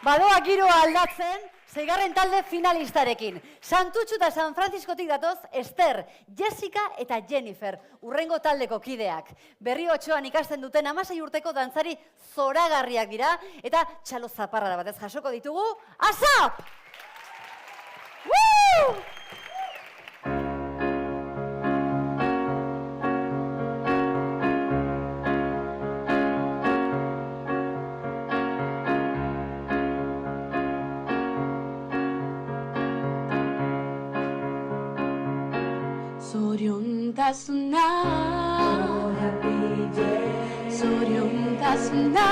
Badoa giroa aldatzen, 6. talde finalistarekin. Santutxu eta San Franciscotik datoz Esther, Jessica eta Jennifer, urrengo taldeko kideak. Berri Otxoan ikasten duten 16 urteko dantzari zoragarriak dira, eta txalo zaparrada batez jasoko ditugu, ASAP! Woo! 소룡다수나 oh happy day 소룡다수나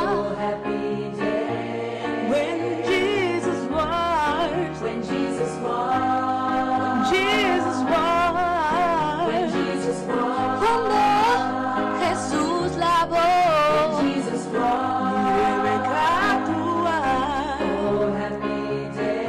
oh happy day when Jesus was when Jesus was when Jesus was when Jesus was cuando Jesús lavó when Jesus was nieve catua oh happy day.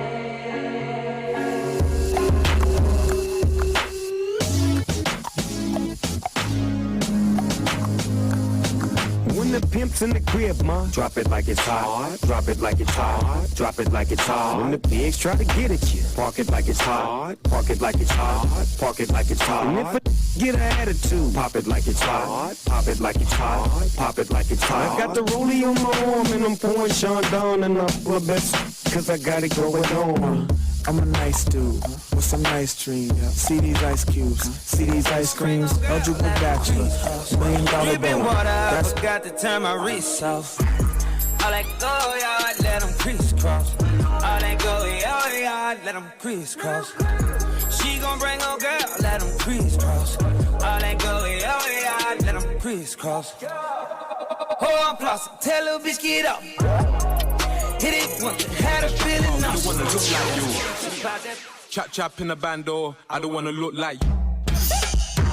When the pimp's in the crib, ma, drop it like it's hot. Drop it like it's hot. Drop it like it's hot. When the pigs try to get at you, park it like it's hot. Park it like it's hot. Park it like it's hot. And if a get an attitude, pop it like it's hot. Pop it like it's hot. Pop it like it's hot. I got the rollie on my arm and I'm pouring Sean down and I'm the best, cause I got it going on. I'm a nice dude with some nice dreams. See these ice cubes, see these ice creams. Eligible bachelor, $1 million Dripping baby. water, I That's forgot to turn my wrist off. I let go, yeah, I let them crisscross. I let go, yeah, I let them crisscross. She gon' bring her girl, let them crisscross. I let go, yeah, I let them crisscross. Oh, I'm flossing, tell her bitch get up. Hit it once, had a feeling I don't wanna look like you. now. Chap chap in the bando, I don't wanna look like you.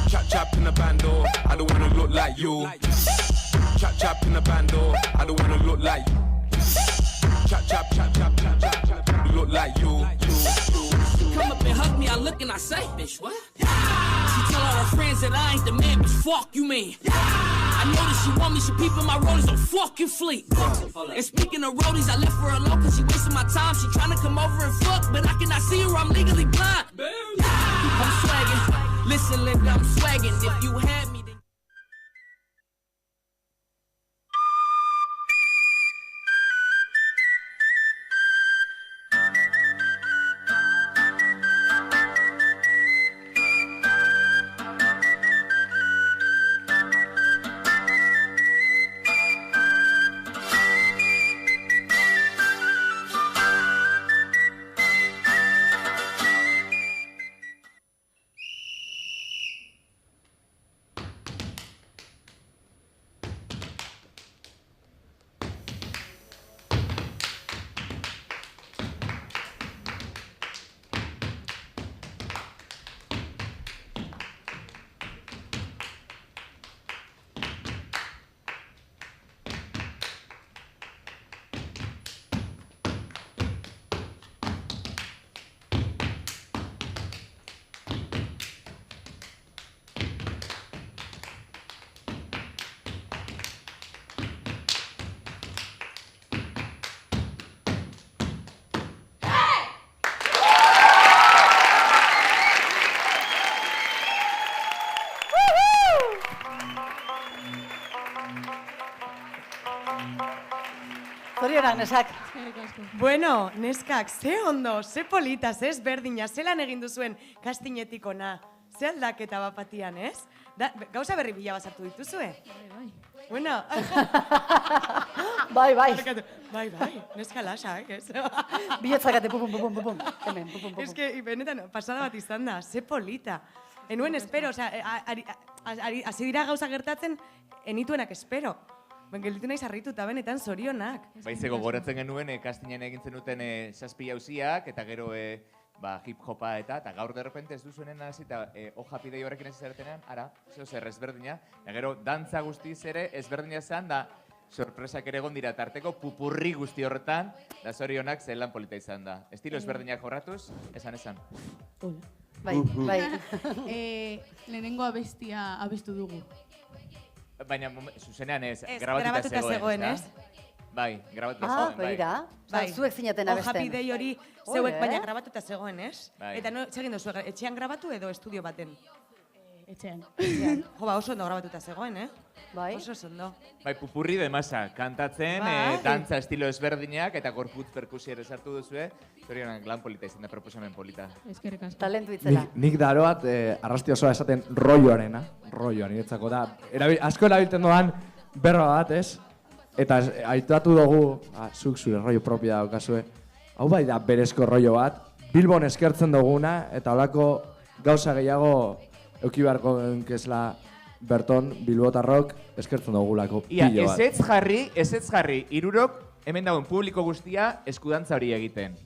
Chap chap in the bando, I don't wanna look like you. Chap chap in the bando, I don't wanna look like you. Chap chap chap chap chap chap chap, look like you. Come up and hug me, I look and I say, bitch, what? She tell all her friends that I ain't the man, bitch, fuck you mean? I know that she want me, she peeping my rollies on fucking fleek. And speaking of rollies, I left her alone cause she wasting my time. She tryna come over and fuck, but I cannot see her, I'm legally blind. I'm swagging, listen Linda, I'm swagging. If you had me, then... Zorionak, nesak. Bueno, neskak, ze ondo, ze polita, ze ezberdina, zelan egin duzuen kastinetik ona. Ze aldaketa bapatian, ez? Gauza berri bila bazartu dituzue? Bueno. Bai, bai. Bai, neska lasak, ez? Bihotzakate, pupum, pupum, pupum. Hemen, pupum, pupum. Ez que, benetan, pasada bat izan da, ze polita. Enuen espero, osea, hasi dira gauza gertatzen, enituenak espero. Gelditu nahi sarrituta, benetan zorionak. Baize gogoratzen genuen kastinen egin zenuten 7 jauziak, eta gero hip-hopa eta gaur derrepente ez duzuenen hasi eta hoja pidei horrekin ez zertenean, ara, zer ezberdina, eta gero dantza guztiz ere ezberdina zen, da sorpresak ere egon dira tarteko pupurri guzti horretan, da zorionak zelan polita izan da. Estilo ezberdinak jorratuz, esan. Bai, bai. Lehenengo abestia abestu dugu. Baina, zuzenean ez, grabatuta zegoen, ez? Bai, grabatuta Ah, zegoen, bai. begira. Zuek zineten Oh abesten. Happy Day hori zeuek Ole. baina grabatuta zegoen, ez? Bai. Eta no, segin duzu, etxean grabatu edo estudio baten? Etxean. Jo, ba, oso ondo grabatuta zegoen, Bai. Oso ondo. Bai, pupurri de masa, kantatzen, Bai. dantza estilo ezberdinak, eta gorputz perkusio ere sartu duzue. Zorionak lan polita izan da, proposamen polita. Eskerrik asko. Talentu itzela. Nik daroat arrasti osoa esaten rolloarena, rolloa niretzako da. Asko erabiltzen doan berba bat, ez? Eta aitatu dugu, zuk zure rollo propia daukazue. Hau bai da berezko rollo bat, Bilbon eskertzen duguna, eta holako gauza gehiago euki beharko genkezla Berton, Bilbotarrok eskertzen dugulako Ia, pilo bat. ezetz jarri, irurok, hemen dagoen publiko guztia eskudantza hori egiten.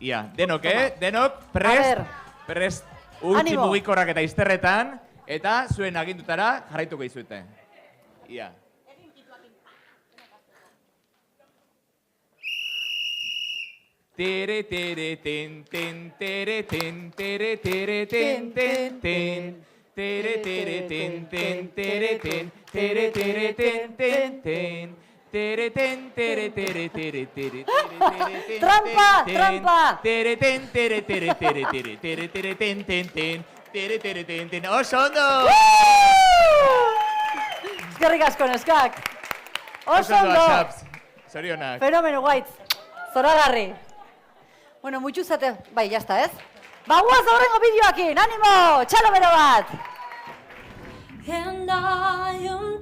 Ia, denok, denok, prest, utzi Animo. mugikorrak eta izterretan, eta zuen agindutara jarraituko izuete. Ia. Tere tere ten ten tere ten tere tere ten ten ten tere tere ten ten tere ten tere tere ten ten ten tere ten tere tere tere tere Trampa, trampa. tere ten tere tere tere tere tere tere ten ten ten tere tere ten ten oso ondo! Eskerrik asko, neskak. Oso ondo. Xaps. Zorionak. Fenomeno, White. Zoragarri. Bueno, mutxuzate, bai, jazta, ez? Ba, guaz horrengo bideoakin, animo, txalo bero bat! And I am